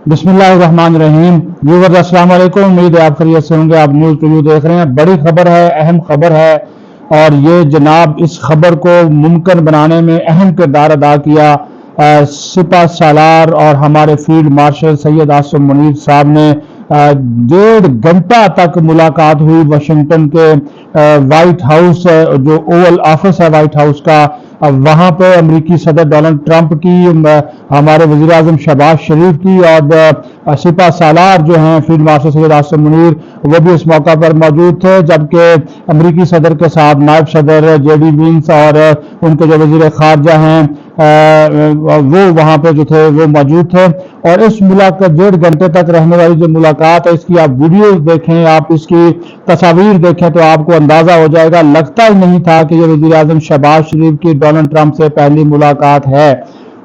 बिस्मिल्लाहिर्रहमानिर्रहीम। व्यूअर्स अस्सलाम वालेकुम, उम्मीद है आप खैरियत से होंगे। आप न्यूज़ प्रीव्यू देख रहे हैं। बड़ी खबर है, अहम खबर है और ये जनाब इस खबर को मुमकिन बनाने में अहम किरदार अदा किया सिपा सालार और हमारे फील्ड मार्शल सैयद आसिम मुनीर साहब ने। 1.5 घंटा तक मुलाकात हुई वाशिंगटन के वाइट हाउस, जो ओवल ऑफिस है वाइट हाउस का, वहां पे अमेरिकी सदर डोनाल्ड ट्रंप की, हमारे वजीर आजम शहबाज शरीफ की और सिपा सालार जो हैं फील्ड मार्शल सैयद आसिम मुनीर, वो भी इस मौका पर मौजूद थे। जबकि अमेरिकी सदर के साथ नायब सदर जेडी विंस और उनके जो वजीर खारजा हैं वो वहां पे जो थे वो मौजूद थे। और इस मुलाकात 1.5 घंटे तक रहने वाली जो मुलाकात है, इसकी आप वीडियो देखें, आप इसकी तस्वीर देखें तो आपको अंदाजा हो जाएगा। लगता ही नहीं था कि ये वजीर आजम शहबाज शरीफ की डोनाल्ड ट्रंप से पहली मुलाकात है।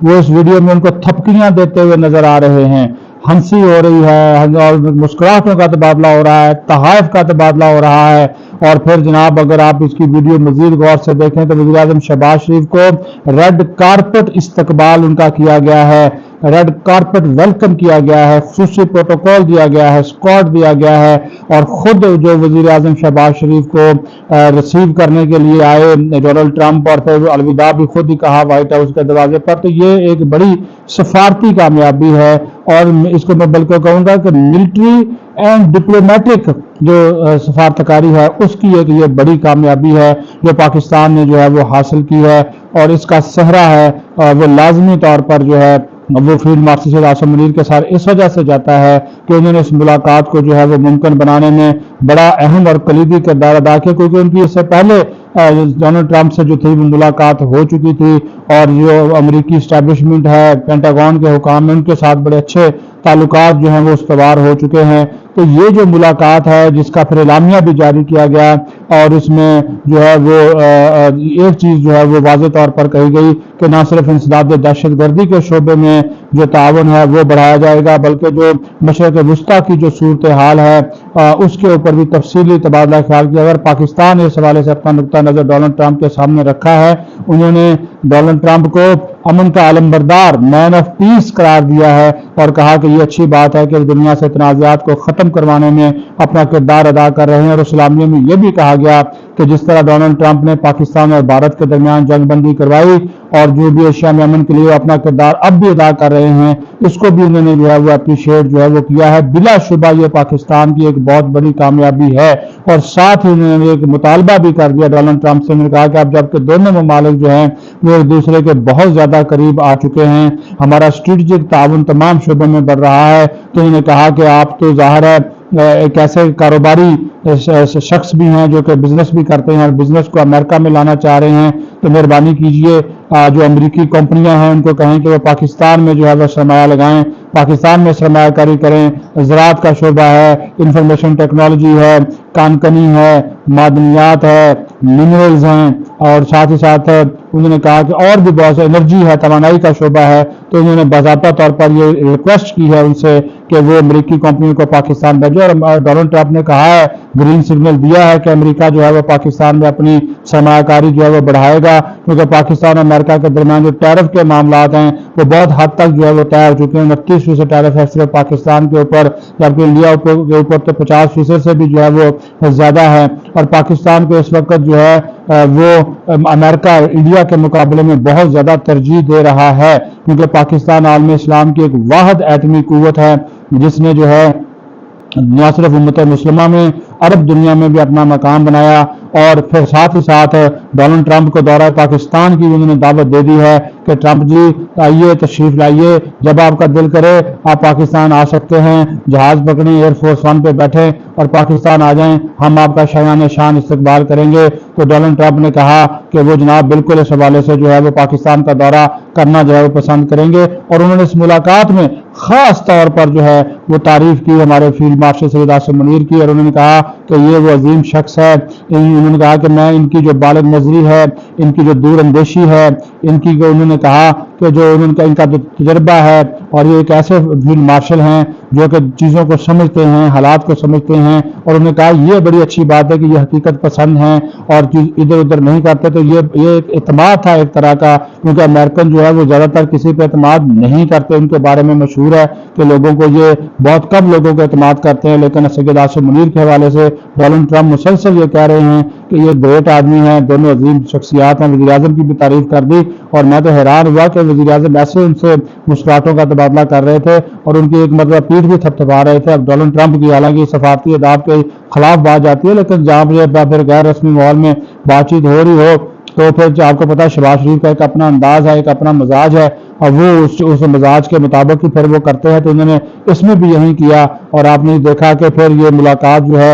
वो इस वीडियो में उनको थपकियां देते हुए नजर आ रहे हैं, हंसी हो रही है और मुस्कुराहटों का तबादला हो रहा है, तहाइफ का तबादला हो रहा है। और फिर जनाब अगर आप इसकी वीडियो मजीद गौर से देखें तो वज़ीर आज़म शहबाज शरीफ को रेड कारपेट इस्तकबाल उनका किया गया है, रेड कारपेट वेलकम किया गया है, खुसूसी प्रोटोकॉल दिया गया है, स्क्वाड दिया गया है। और खुद जो वज़ीर आज़म शहबाज शरीफ को रिसीव करने के लिए आए डोनाल्ड ट्रंप, और फिर अलविदा भी खुद ही कहा व्हाइट हाउस के दरवाजे पर। तो ये एक बड़ी सफारती कामयाबी है और इसको मैं बल्कि कहूँगा कि मिलिट्री एंड डिप्लोमेटिक जो सफारतकारी है उसकी एक ये बड़ी कामयाबी है जो पाकिस्तान ने जो है वो हासिल की है। और इसका सेहरा है वो लाजमी तौर पर जो है वो फील्ड मार्शल सैयद आसिम मुनीर के साथ इस वजह से जाता है कि उन्होंने इस मुलाकात को जो है वो मुमकिन बनाने में बड़ा अहम और कलीदी किरदार अदा किया, क्योंकि उनकी इससे पहले डोनाल्ड ट्रंप से जो थी वो मुलाकात हो चुकी थी। और जो अमेरिकी इस्टेब्लिशमेंट है, पेंटागन के हुकाम में, उनके साथ बड़े अच्छे ताल्लुकात जो हैं वो उसवार हो चुके हैं। तो ये जो मुलाकात है जिसका फिर एलामिया भी जारी किया गया और इसमें जो है वो एक चीज़ जो है वो वाज़ेह तौर पर कही गई कि न सिर्फ इंसदाद दहशत गर्दी के शोबे में जो तावन है वो बढ़ाया जाएगा, बल्कि जो मशरक़ वुस्ता की जो सूरत हाल है उसके ऊपर भी तफसीली तबादला ख्याल किया। अगर पाकिस्तान इस हवाले से अपना नुक्ता नज़र डोनाल्ड ट्रंप के सामने रखा है। उन्होंने डोनाल्ड ट्रंप को अमन का आलमबरदार, मैन ऑफ पीस करार दिया है और कहा कि ये अच्छी बात है कि दुनिया से तनाज़ात को ख़त्म करवाने में अपना किरदार अदा कर रहे हैं। और इस्लामिया में यह भी कहा गया कि जिस तरह डोनाल्ड ट्रंप ने पाकिस्तान और भारत के दरमियान जंगबंदी करवाई और जनूबी एशिया में अमन के लिए अपना किरदार अब भी अदा कर रहे हैं, इसको भी उन्होंने जो है वो अप्रिशिएट जो है वो किया है। बिलाशुबा ये पाकिस्तान की एक बहुत बड़ी कामयाबी है। और साथ ही उन्होंने एक मुतालबा भी कर दिया डोनाल्ड ट्रंप से, उन्होंने कहा कि अब जबकि दोनों ममालिक जो हैं वो एक दूसरे के बहुत ज्यादा करीब आ चुके हैं, हमारा स्ट्रेटेजिक ताउन तमाम शोबों में बढ़ रहा है, तो उन्होंने कहा कि आप तो जाहिर है एक ऐसे कारोबारी शख्स भी हैं जो कि बिजनेस भी करते हैं और बिजनेस को अमेरिका में लाना चाह रहे हैं, तो मेहरबानी कीजिए जो अमेरिकी कंपनियां हैं उनको कहें कि वो पाकिस्तान में जो है वह सरमाया लगाएं, पाकिस्तान में सरमायाकारी करें। ज़राअत का शोबा है, इंफॉर्मेशन टेक्नोलॉजी है, कानकनी है, मादनियात है, मिनरल्स हैं, और साथ ही साथ उन्होंने कहा कि और भी बहुत सा एनर्जी है, तवानाई का शोबा है। तो उन्होंने बाज़ाब्ता तौर पर ये रिक्वेस्ट की है उनसे कि वो अमेरिकी कंपनियों को पाकिस्तान भेजे। और डोनाल्ड ट्रंप ने कहा है, ग्रीन सिग्नल दिया है कि अमेरिका जो है वो पाकिस्तान में अपनी सरमायाकारी जो है वो बढ़ाएगा, क्योंकि पाकिस्तान और अमेरिका के दरमियान जो टैरिफ के मामला हैं वो बहुत हद तक जो है वो तय हो चुके हैं। 29% टैरिफ है सिर्फ पाकिस्तान के ऊपर, जबकि इंडिया के ऊपर तो 50% से भी जो है वो ज़्यादा है। और पाकिस्तान को इस वक्त जो है वो अमेरिका इंडिया के मुकाबले में बहुत ज़्यादा तरजीह दे रहा है, क्योंकि पाकिस्तान आलम इस्लाम की एक वाहिद एटमी कुव्वत है जिसने जो है न सिर्फ उम्मत मुस्लिमा में अरब दुनिया में भी अपना मकाम बनाया। और फिर साथ ही साथ डोनाल्ड ट्रंप को दौरा पाकिस्तान की उन्होंने दावत दे दी है कि ट्रंप जी आइए, तशरीफ लाइए, जब आपका दिल करे आप पाकिस्तान आ सकते हैं, जहाज पकड़ें, एयरफोर्स 1 पे बैठें और पाकिस्तान आ जाएं, हम आपका शायान शान इस्तकबाल करेंगे। तो डोनाल्ड ट्रंप ने कहा कि वो जनाब बिल्कुल इस हवाले से जो है वो पाकिस्तान का दौरा करना जो है वो पसंद करेंगे। और उन्होंने इस मुलाकात में खास तौर पर जो है वो तारीफ की हमारे फील्ड मार्शल सैयद आसिम मुनीर की, और उन्होंने कहा कि ये वो अजीम शख्स है। उन्होंने कहा कि मैं इनकी जो बालिग नजरी है, इनकी जो दूर अंदेशी है, इनकी जो उन्होंने कहा कि जो इनका जो तजर्बा है, और ये एक ऐसे फील्ड मार्शल हैं जो कि चीज़ों को समझते हैं, हालात को समझते हैं, और उन्होंने कहा ये बड़ी अच्छी बात है कि ये हकीकत पसंद हैं और इधर उधर नहीं करते। तो ये एक एतमाद था एक तरह का, क्योंकि अमेरिकन जो है वो ज़्यादातर किसी पे एतमाद नहीं करते। उनके बारे में मशहूर है कि लोगों को ये बहुत कम लोगों को एतमाद करते हैं, लेकिन सैयद आसिम मुनीर के हवाले से डोनाल्ड ट्रंप मुसलसल ये कह रहे हैं कि ये ग्रेट आदमी हैं, दोनों अजीम शख्सियात हैं। वज़ीर आज़म की भी तारीफ कर दी, और मैं तो हैरान हुआ कि वज़ीर आज़म ऐसे उनसे मुस्कुराहटों का तबादला कर रहे थे और उनकी एक मतलब पीठ भी थपथपा रहे थे। अब डोनाल्ड ट्रंप की हालांकि सफारती अदाब के खिलाफ बात जाती है, लेकिन जहाँ पर फिर गैर रस्मी माहौल में बातचीत हो रही हो तो फिर आपको पता है शहबाज शरीफ का एक अपना अंदाज है, एक अपना मजाज है, और वो उस मजाज के मुताबिक ही फिर वो करते हैं। तो उन्होंने इसमें भी यही किया, और आपने देखा कि फिर ये मुलाकात जो है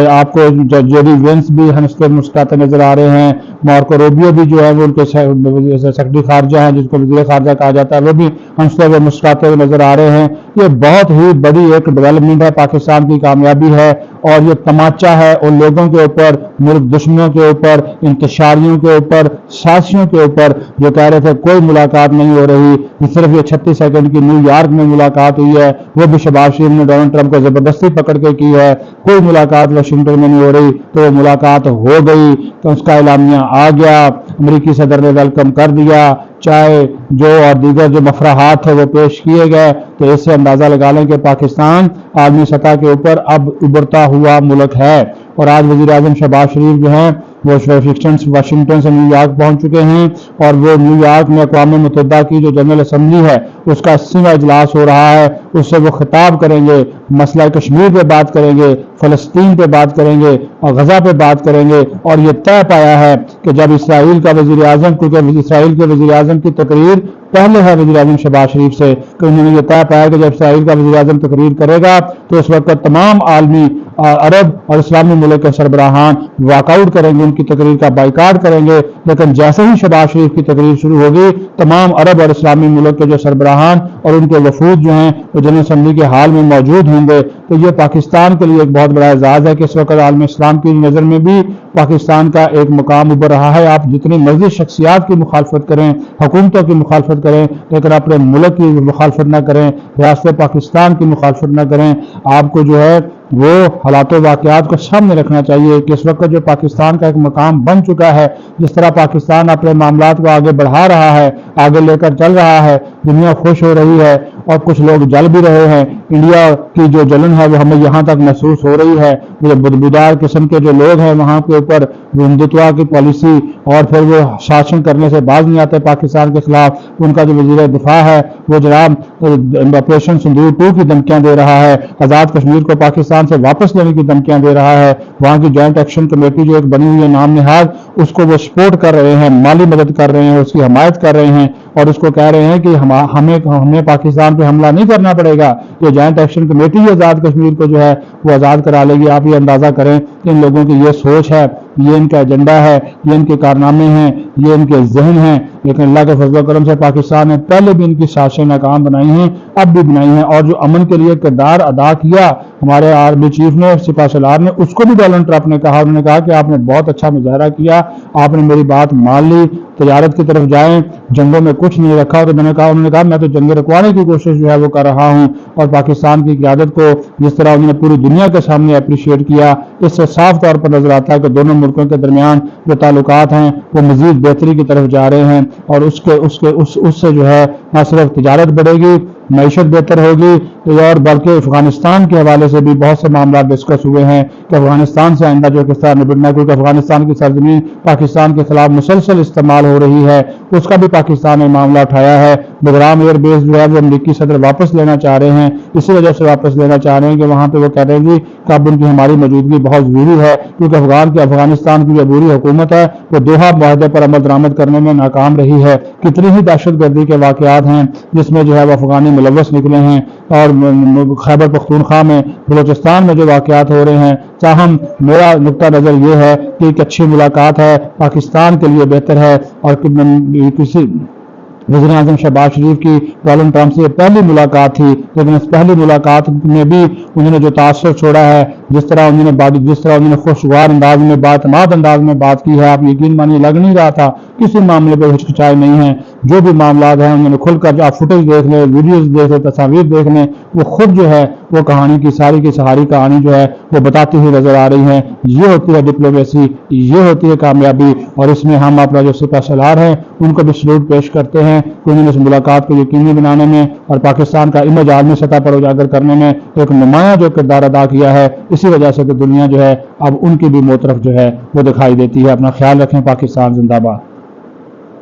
आपको जेडी वेंस भी हंसते मुस्कुराते नजर आ रहे हैं, मार्को रूबियो भी जो है वो उनके सेक्रेटरी खारजा हैं जिसको वज़ीर खारजा कहा जाता है, वो भी हंसते हुए मुस्कुराते हुए नजर आ रहे हैं। ये बहुत ही बड़ी एक डेवलपमेंट है, पाकिस्तान की कामयाबी है, और ये तमाचा है उन लोगों के ऊपर, मुल्क दुश्मनों के ऊपर, इंतशारियों के ऊपर, साजिशों के ऊपर, जो कह रहे थे कोई मुलाकात नहीं हो रही। सिर्फ ये 36 सेकंड की न्यूयॉर्क में मुलाकात हुई है, वो भी शहबाज शरीफ ने डोनाल्ड ट्रंप को जबरदस्ती पकड़ के की है। कोई मुलाकात वाशिंगटन में नहीं हो रही, तो वो मुलाकात हो गई, तो उसका एलामिया आ गया, अमरीकी सदर ने वेलकम कर दिया, चाहे जो और दीगर जो मफराहात थे वो पेश किए गए। तो इससे अंदाजा लगा लें कि पाकिस्तान आलमी सतह के ऊपर अब उभरता हुआ मुल्क है। और आज वज़ीर आज़म शहबाज शरीफ जो हैं वो वाशिंगटन से न्यूयॉर्क पहुंच चुके हैं, और वो न्यूयॉर्क में अक़वाम मुत्तहिदा की जो जनरल असम्बली है उसका 80वां इजलास हो रहा है, उससे वो खिताब करेंगे, मसला कश्मीर पे बात करेंगे, फ़लस्तीन पे बात करेंगे, और गजा पे बात करेंगे। और ये तय पाया है कि जब इसराइल का वज़ीर आज़म, क्योंकि इसराइल के वज़ीर आज़म की तकरीर पहले है वज़ीर आज़म शहबाज शरीफ से, तो उन्होंने ये तय पाया कि जब इसराइल का वज़ीर आज़म तकरीर करेगा तो उस वक्त तमाम आलमी अरब और इस्लामी मुल्क के सरबराहान वॉकआउट करेंगे, उनकी तकरीर का बाइकाट करेंगे। लेकिन जैसे ही शहबाज शरीफ की तकरीर शुरू होगी, तमाम अरब और इस्लामी मुल्क के जो सरबराहान और उनके वफूद जो हैं वो जनरल असम्बली के हाल में मौजूद होंगे। तो ये पाकिस्तान के लिए एक बहुत बड़ा एजाज़ है कि इस वक्त आलम इस्लाम की नज़र में भी पाकिस्तान का एक मुकाम उभर रहा है। आप जितनी मर्जी शख्सियात की मुखालफत करें, हुकूमतों की मुखालफत करें, लेकिन अपने मुल्क की मुखालफत न करें, रियासत पाकिस्तान की मुखालफत न करें। आपको जो है वो हालात वाक़यात को सामने रखना चाहिए कि इस वक्त जो पाकिस्तान का एक मकाम बन चुका है, जिस तरह पाकिस्तान अपने मामलात को आगे बढ़ा रहा है, आगे लेकर चल रहा है, दुनिया खुश हो रही है और कुछ लोग जल भी रहे हैं। इंडिया की जो जलन है वो हमें यहाँ तक महसूस हो रही है। जो बुदबुदार किस्म के जो लोग हैं वहाँ के ऊपर हिंदुत्व की पॉलिसी, और फिर वो शासन करने से बाज नहीं आते पाकिस्तान के खिलाफ। उनका जो वज़ीर दिफा है वो जनाब ऑपरेशन सिंदूर 2 की धमकियाँ दे रहा है, आज़ाद कश्मीर को पाकिस्तान से वापस लेने की धमकियाँ दे रहा है। वहाँ की जॉइंट एक्शन कमेटी जो एक बनी हुई है नाम निहाद, उसको वो सपोर्ट कर रहे हैं, माली मदद कर रहे हैं, उसकी हमायत कर रहे हैं, और उसको कह रहे हैं कि हमें पाकिस्तान पे हमला नहीं करना पड़ेगा, ये जॉइंट एक्शन कमेटी ही आज़ाद कश्मीर को जो है वो आज़ाद करा लेगी। आप ये अंदाज़ा करें कि इन लोगों की ये सोच है, ये इनका एजेंडा है, ये इनके कारनामे हैं, ये इनके जहन हैं। लेकिन अल्लाह के फजल करम से पाकिस्तान ने पहले भी इनकी साजिशें नाकाम बनाई हैं, अब भी बनाई हैं, और जो अमन के लिए किरदार अदा किया हमारे आर्मी चीफ ने, सिपा सलार ने, उसको भी डोनाल्ड ट्रंप ने कहा। उन्होंने कहा कि आपने बहुत अच्छा मुजाहरा किया, आपने मेरी बात मान ली, तजारत की तरफ जाएं, जंगों में कुछ नहीं रखा। और उन्होंने कहा मैं तो जंग रुकवाने की कोशिश जो है वो कर रहा हूँ। और पाकिस्तान की क़यादत को जिस तरह उन्होंने पूरी दुनिया के सामने अप्रिशिएट किया, इससे साफ तौर पर नजर आता है कि दोनों मुल्कों के दरमियान जो ताल्लुकात हैं वो मजीद बेहतरी की तरफ जा रहे हैं। और उससे जो है न सिर्फ तजारत बढ़ेगी, मईशत बेहतर होगी, और बल्कि अफगानिस्तान के हवाले से भी बहुत से मामला डिस्कस हुए हैं कि अफगानिस्तान से आइंदा जो किस तरह निपटना है, क्योंकि अफगानिस्तान की सरजमीन पाकिस्तान के खिलाफ मुसलसल इस्तेमाल हो रही है, उसका भी पाकिस्तान ने मामला उठाया है। बगराम एयरबेस जो है वो अमरीकी सदर वापस लेना चाह रहे हैं, इसी वजह से वापस लेना चाह रहे हैं कि वहाँ पर वो कह रहे हैं कि अब उनकी हमारी मौजूदगी बहुत ज़रूरी है, क्योंकि अफगानिस्तान की जो अबूरी हुकूमत है वो दोहा मुआहदे पर अमल दरामद करने में नाकाम रही है। कितनी ही दहशतगर्दी के वाक़यात हैं जिसमें जो है वो अफगानी मुलव्वस निकले हैं, और खैबर पख्तूनख्वा में, बलूचिस्तान में जो वाक़यात हो रहे हैं। ताहम मेरा नुक्ता नज़र ये है कि एक अच्छी मुलाकात है, पाकिस्तान के लिए बेहतर है, और वज़ीर आज़म शहबाज शरीफ की डोनाल्ड ट्रंप से पहली मुलाकात थी, लेकिन इस पहली मुलाकात में भी उन्होंने जो तासुर छोड़ा है, जिस तरह उन्होंने खुशगवार अंदाज में बातमाद अंदाज में बात की है, आप यकीन मानिए लग नहीं रहा था किसी मामले पर हिचकिचाई नहीं है। जो भी मामला हैं उन्होंने खुलकर, आप फुटेज देख लें, वीडियोज देख लें, तस्वीर देख लें, वो खुद जो है वो कहानी की सारी कहानी जो है वो बताती हुई नजर आ रही है। ये होती है डिप्लोमेसी, ये होती है कामयाबी, और इसमें हम अपना जो सिपा सलार हैं उनको भी सलूट पेश करते हैं कि उन्होंने इस मुलाकात को यकीनी बनाने में और पाकिस्तान का इमेज आलमी सतह पर उजागर करने में एक नुमाया जो किरदार अदा किया है। इसी वजह से तो दुनिया जो है अब उनकी भी मोतरफ जो है वो दिखाई देती है। अपना ख्याल रखें। पाकिस्तान जिंदाबाद।